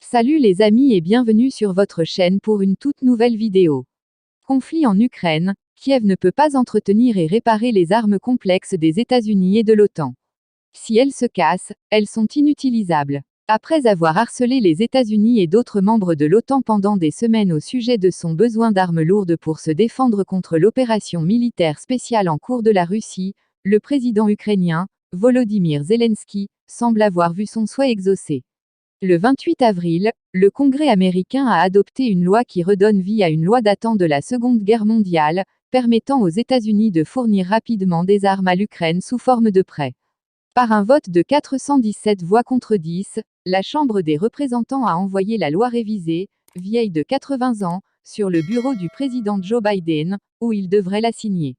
Salut les amis et bienvenue sur votre chaîne pour une toute nouvelle vidéo. Conflit en Ukraine, Kiev ne peut pas entretenir et réparer les armes complexes des États-Unis et de l'OTAN. Si elles se cassent, elles sont inutilisables. Après avoir harcelé les États-Unis et d'autres membres de l'OTAN pendant des semaines au sujet de son besoin d'armes lourdes pour se défendre contre l'opération militaire spéciale en cours de la Russie, le président ukrainien, Volodymyr Zelensky, semble avoir vu son souhait exaucé. Le 28 avril, le Congrès américain a adopté une loi qui redonne vie à une loi datant de la Seconde Guerre mondiale, permettant aux États-Unis de fournir rapidement des armes à l'Ukraine sous forme de prêt. Par un vote de 417 voix contre 10, la Chambre des représentants a envoyé la loi révisée, vieille de 80 ans, sur le bureau du président Joe Biden, où il devrait la signer.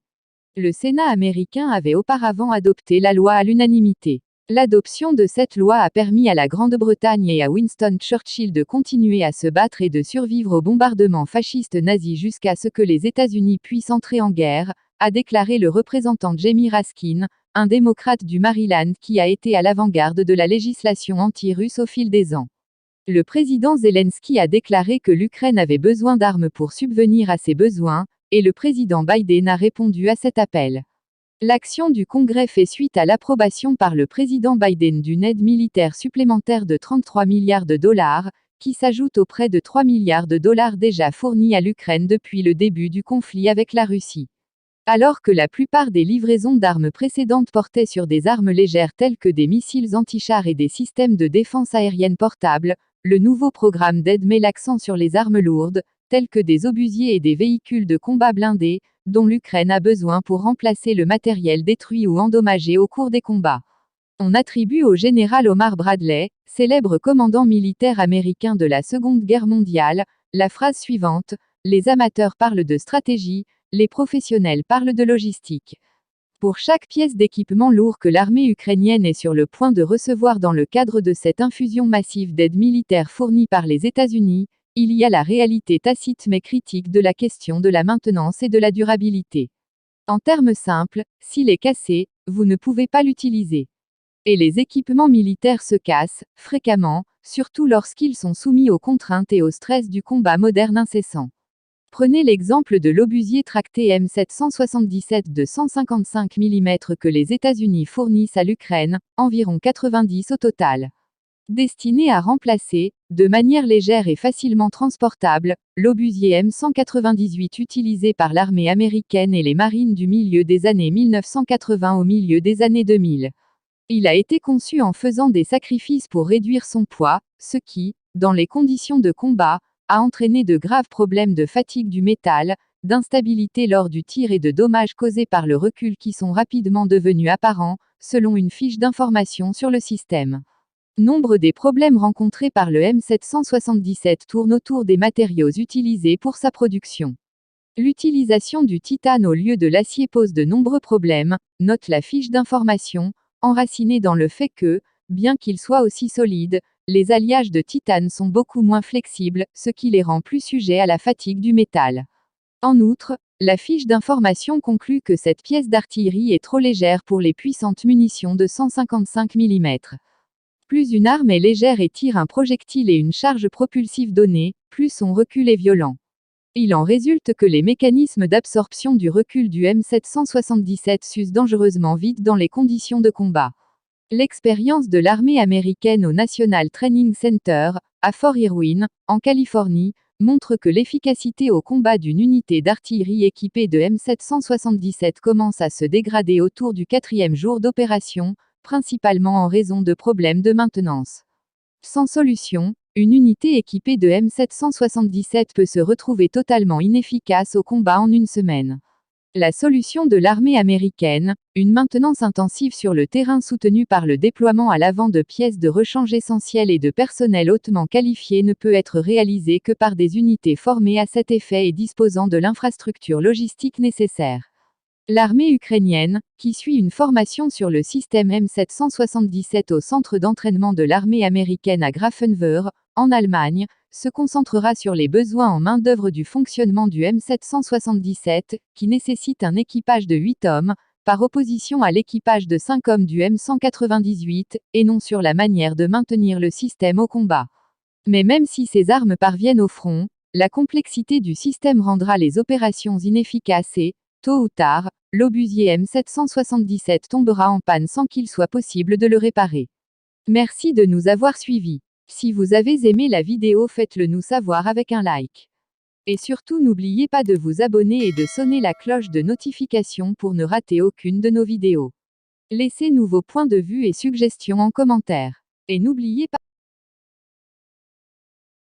Le Sénat américain avait auparavant adopté la loi à l'unanimité. L'adoption de cette loi a permis à la Grande-Bretagne et à Winston Churchill de continuer à se battre et de survivre aux bombardements fascistes nazis jusqu'à ce que les États-Unis puissent entrer en guerre, a déclaré le représentant Jamie Raskin, un démocrate du Maryland qui a été à l'avant-garde de la législation anti-russe au fil des ans. Le président Zelensky a déclaré que l'Ukraine avait besoin d'armes pour subvenir à ses besoins, et le président Biden a répondu à cet appel. L'action du Congrès fait suite à l'approbation par le président Biden d'une aide militaire supplémentaire de 33 milliards de dollars, qui s'ajoute aux près de 3 milliards de dollars déjà fournis à l'Ukraine depuis le début du conflit avec la Russie. Alors que la plupart des livraisons d'armes précédentes portaient sur des armes légères telles que des missiles anti-chars et des systèmes de défense aérienne portables, le nouveau programme d'aide met l'accent sur les armes lourdes, telles que des obusiers et des véhicules de combat blindés, dont l'Ukraine a besoin pour remplacer le matériel détruit ou endommagé au cours des combats. On attribue au général Omar Bradley, célèbre commandant militaire américain de la Seconde Guerre mondiale, la phrase suivante: « Les amateurs parlent de stratégie, les professionnels parlent de logistique ». Pour chaque pièce d'équipement lourd que l'armée ukrainienne est sur le point de recevoir dans le cadre de cette infusion massive d'aide militaire fournie par les États-Unis, il y a la réalité tacite mais critique de la question de la maintenance et de la durabilité. En termes simples, s'il est cassé, vous ne pouvez pas l'utiliser. Et les équipements militaires se cassent, fréquemment, surtout lorsqu'ils sont soumis aux contraintes et au stress du combat moderne incessant. Prenez l'exemple de l'obusier tracté M777 de 155 mm que les États-Unis fournissent à l'Ukraine, environ 90 au total. Destiné à remplacer, de manière légère et facilement transportable, l'obusier M198 utilisé par l'armée américaine et les marines du milieu des années 1980 au milieu des années 2000. Il a été conçu en faisant des sacrifices pour réduire son poids, ce qui, dans les conditions de combat, a entraîné de graves problèmes de fatigue du métal, d'instabilité lors du tir et de dommages causés par le recul qui sont rapidement devenus apparents, selon une fiche d'information sur le système. Nombre des problèmes rencontrés par le M777 tournent autour des matériaux utilisés pour sa production. L'utilisation du titane au lieu de l'acier pose de nombreux problèmes, note la fiche d'information, enracinée dans le fait que, bien qu'ils soient aussi solides, les alliages de titane sont beaucoup moins flexibles, ce qui les rend plus sujets à la fatigue du métal. En outre, la fiche d'information conclut que cette pièce d'artillerie est trop légère pour les puissantes munitions de 155 mm. Plus une arme est légère et tire un projectile et une charge propulsive donnée, plus son recul est violent. Il en résulte que les mécanismes d'absorption du recul du M777 s'usent dangereusement vite dans les conditions de combat. L'expérience de l'armée américaine au National Training Center, à Fort Irwin, en Californie, montre que l'efficacité au combat d'une unité d'artillerie équipée de M777 commence à se dégrader autour du 4e jour d'opération, principalement en raison de problèmes de maintenance. Sans solution, une unité équipée de M777 peut se retrouver totalement inefficace au combat en une semaine. La solution de l'armée américaine, une maintenance intensive sur le terrain soutenue par le déploiement à l'avant de pièces de rechange essentielles et de personnel hautement qualifié, ne peut être réalisée que par des unités formées à cet effet et disposant de l'infrastructure logistique nécessaire. L'armée ukrainienne, qui suit une formation sur le système M777 au centre d'entraînement de l'armée américaine à Grafenwöhr, en Allemagne, se concentrera sur les besoins en main-d'œuvre du fonctionnement du M777, qui nécessite un équipage de 8 hommes, par opposition à l'équipage de 5 hommes du M198, et non sur la manière de maintenir le système au combat. Mais même si ces armes parviennent au front, la complexité du système rendra les opérations inefficaces et, tôt ou tard, l'obusier M777 tombera en panne sans qu'il soit possible de le réparer. Merci de nous avoir suivis. Si vous avez aimé la vidéo, faites-le nous savoir avec un like. Et surtout n'oubliez pas de vous abonner et de sonner la cloche de notification pour ne rater aucune de nos vidéos. Laissez-nous vos points de vue et suggestions en commentaire. Et n'oubliez pas